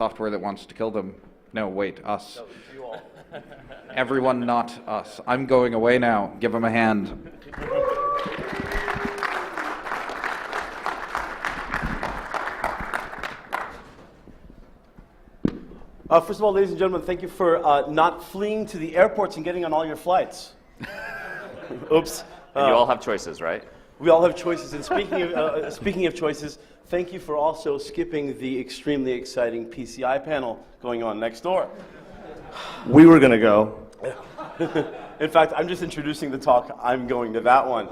software that wants to kill them. No, wait, us. No, you all. Everyone not us. I'm going away now. Give him a hand. First of all, ladies and gentlemen, thank you for not fleeing to the airports and getting on all your flights. Oops. And you all have choices, right? We all have choices. And speaking of choices, thank you for also skipping the extremely exciting PCI panel going on next door. We were going to go. In fact, I'm just introducing the talk. I'm going to that one.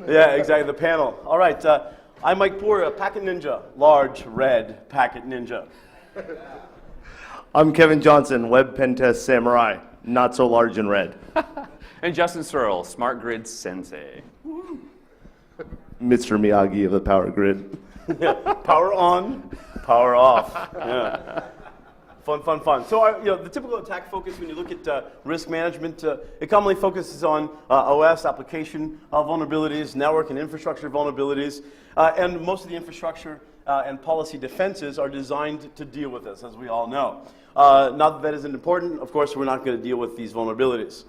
Yeah, exactly, the panel. All right, I'm Mike Poor, Packet Ninja, large red Packet Ninja. I'm Kevin Johnson, Web Pen Test Samurai, not so large and red. And Justin Searle, Smart Grid Sensei. Mr. Miyagi of the power grid. Yeah, power on, power off. Yeah. Fun. So the typical attack focus when you look at risk management, it commonly focuses on OS, application vulnerabilities, network and infrastructure vulnerabilities, and most of the infrastructure and policy defenses are designed to deal with this, as we all know. Not that isn't important. Of course, we're not going to deal with these vulnerabilities.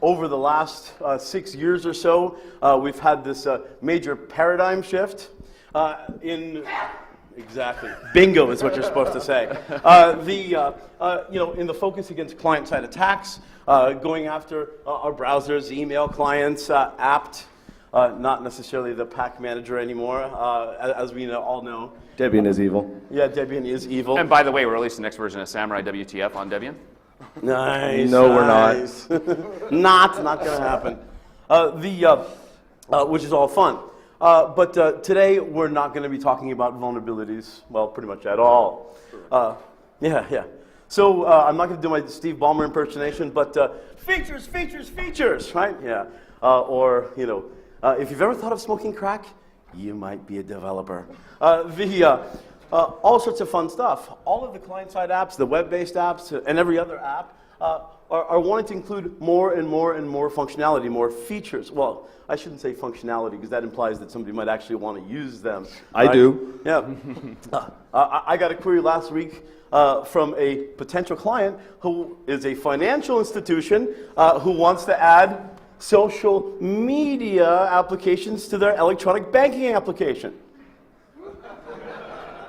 Over the last 6 years or so, we've had this major paradigm shift in... Exactly. Bingo is what you're supposed to say. In the focus against client-side attacks, going after our browsers, email clients, apt, not necessarily the pack manager anymore, as we all know. Debian is evil. Yeah, Debian is evil. And by the way, we're releasing the next version of Samurai WTF on Debian. Nice. No, nice. we're not. not going to happen. Which is all fun. But today we're not going to be talking about vulnerabilities, well, pretty much at all. Yeah. So I'm not going to do my Steve Ballmer impersonation, but features, right? Yeah. If you've ever thought of smoking crack, you might be a developer. All sorts of fun stuff. All of the client-side apps, the web-based apps, and every other app are wanting to include more and more functionality, more features. Well, I shouldn't say functionality because that implies that somebody might actually want to use them. I do. Yeah. I got a query last week from a potential client who is a financial institution who wants to add social media applications to their electronic banking application.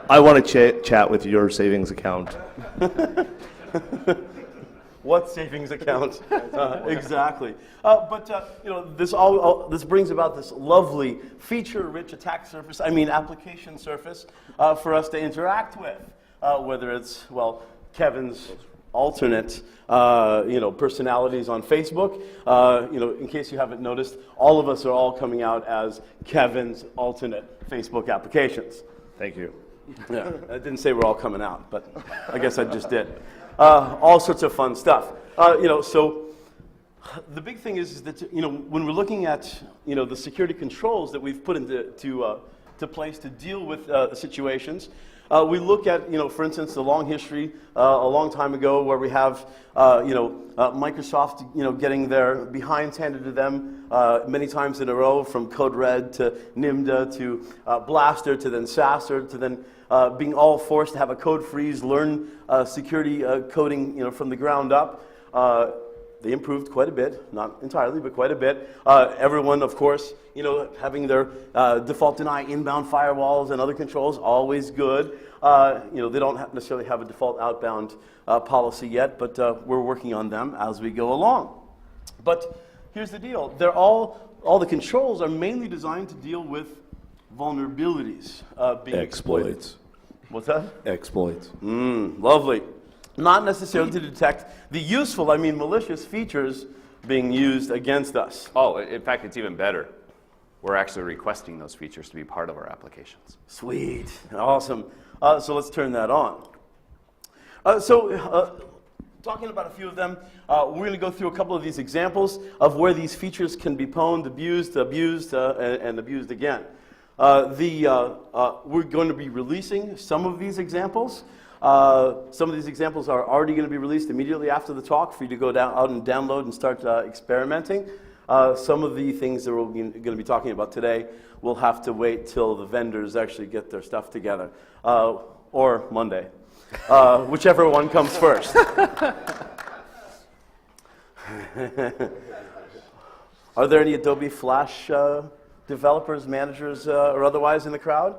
I want to chat with your savings account. What savings account? Exactly. This brings about this lovely feature-rich attack surface, application surface, for us to interact with. Whether it's, Kevin's alternate, personalities on Facebook. In case you haven't noticed, all of us are all coming out as Kevin's alternate Facebook applications. Thank you. Yeah, I didn't say we're all coming out, but I guess I just did. All sorts of fun stuff. So the big thing is that when we're looking at the security controls that we've put into place to deal with situations, we look at for instance the long history a long time ago where we have Microsoft getting their behinds handed to them many times in a row, from Code Red to Nimda to Blaster to then Sasser to then being all forced to have a code freeze, learn security coding from the ground up. They improved quite a bit, not entirely, but quite a bit. Everyone, of course, having their default deny inbound firewalls and other controls, always good. They don't necessarily have a default outbound policy yet, but we're working on them as we go along. But here's the deal. All the controls are mainly designed to deal with vulnerabilities being Exploits. What's that? Exploits. Lovely. Not necessarily to detect the useful, malicious features being used against us. Oh, in fact, it's even better. We're actually requesting those features to be part of our applications. Sweet. Awesome. So let's turn that on. Talking about a few of them, we're going to go through a couple of these examples of where these features can be pwned, abused, and abused again. We're going to be releasing some of these examples. Some of these examples are already going to be released immediately after the talk for you to go out and download and start experimenting. Some of the things that we're going to be talking about today will have to wait till the vendors actually get their stuff together, or Monday, whichever one comes first. Are there any Adobe Flash developers, managers, or otherwise in the crowd?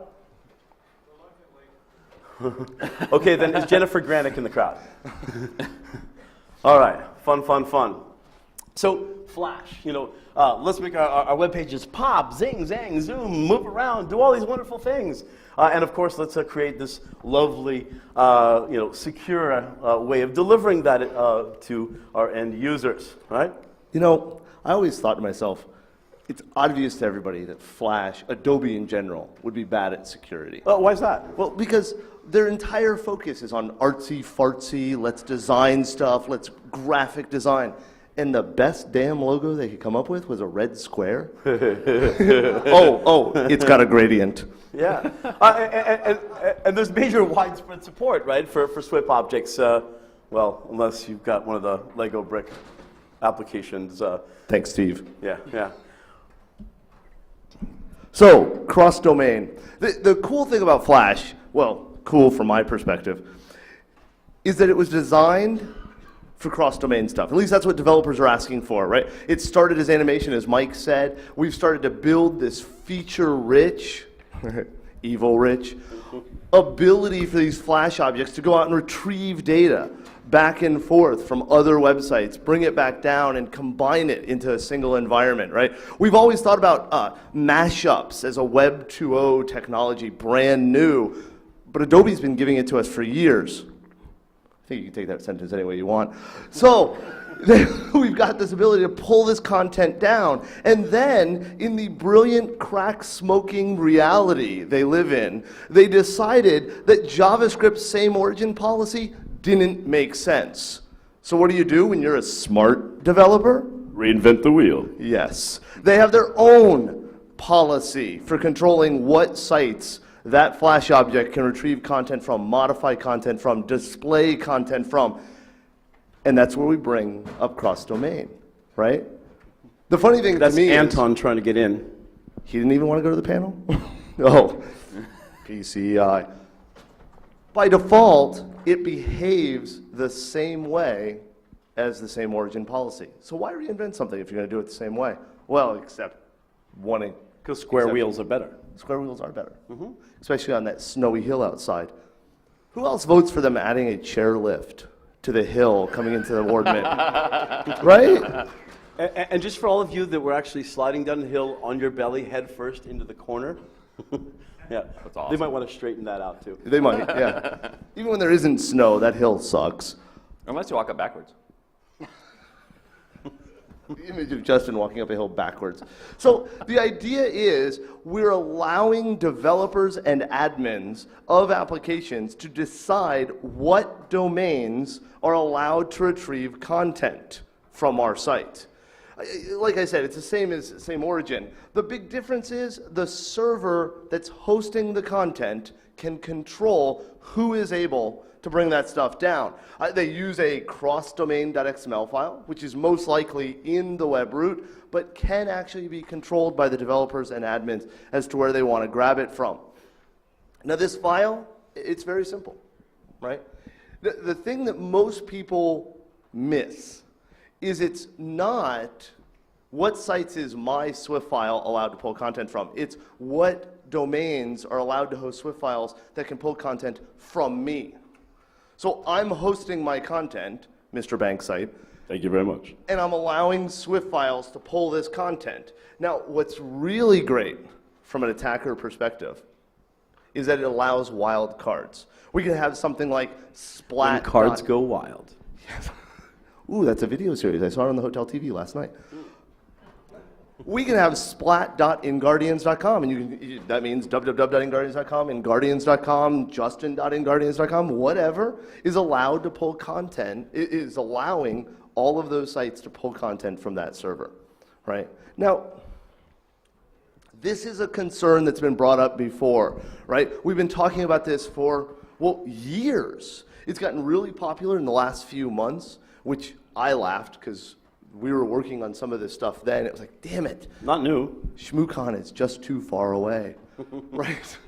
Okay, then is Jennifer Granick in the crowd? All right, fun. So Flash, let's make our web pages pop, zing, zang, zoom, move around, do all these wonderful things. And of course, let's create this lovely, secure way of delivering that to our end users, right? I always thought to myself, it's obvious to everybody that Flash, Adobe in general, would be bad at security. Why is that? Well, because their entire focus is on artsy-fartsy, let's design stuff, let's graphic design. And the best damn logo they could come up with was a red square. It's got a gradient. Yeah, and there's major widespread support, right, for SWIP objects. Well, unless you've got one of the Lego brick applications. Thanks, Steve. Yeah. So, cross-domain. The cool thing about Flash, well, cool from my perspective, is that it was designed for cross-domain stuff. At least that's what developers are asking for, right? It started as animation, as Mike said. We've started to build this feature-rich, evil-rich, ability for these Flash objects to go out and retrieve data back and forth from other websites, bring it back down and combine it into a single environment, right? We've always thought about mashups as a Web 2.0 technology, brand new, but Adobe's been giving it to us for years. I think you can take that sentence any way you want. So we've got this ability to pull this content down, and then in the brilliant crack-smoking reality they live in, they decided that JavaScript's same origin policy didn't make sense. So what do you do when you're a smart developer? Reinvent the wheel. Yes. They have their own policy for controlling what sites that Flash object can retrieve content from, modify content from, display content from. And that's where we bring up cross-domain, right? The funny thing That's to me Anton trying to get in. He didn't even want to go to the panel? Oh, PCI. By default, it behaves the same way as the same origin policy. So why reinvent something if you're going to do it the same way? Well, except wanting. Because square wheels are better. Square wheels are better, especially on that snowy hill outside. Who else votes for them adding a chairlift to the hill coming into the ward mint? Right? And just for all of you that were actually sliding down the hill on your belly head first into the corner, yeah, That's awesome. They might want to straighten that out too. They might, yeah. Even when there isn't snow, that hill sucks. Unless you walk up backwards. The image of Justin walking up a hill backwards. So the idea is we're allowing developers and admins of applications to decide what domains are allowed to retrieve content from our site. Like I said, it's the same origin. The big difference is the server that's hosting the content can control who is able to bring that stuff down. They use a cross-domain.xml file, which is most likely in the web root, but can actually be controlled by the developers and admins as to where they want to grab it from. Now this file, it's very simple, right? The thing that most people miss is it's not what sites is my Swift file allowed to pull content from. It's what domains are allowed to host Swift files that can pull content from me. So I'm hosting my content, Mr. Banksite. Thank you very much. And I'm allowing Swift files to pull this content. Now, what's really great from an attacker perspective is that it allows wild cards. We can have something like splat. When cards go wild. Yes. Ooh, that's a video series. I saw it on the hotel TV last night. We can have splat.inguardians.com, and that means www.inguardians.com, inguardians.com, justin.inguardians.com, whatever is allowed to pull content, is allowing all of those sites to pull content from that server, right? Now, this is a concern that's been brought up before, right? We've been talking about this for, well, years. It's gotten really popular in the last few months, which I laughed because we were working on some of this stuff then. It was like, damn it, Not new. Shmoocon is just too far away, right?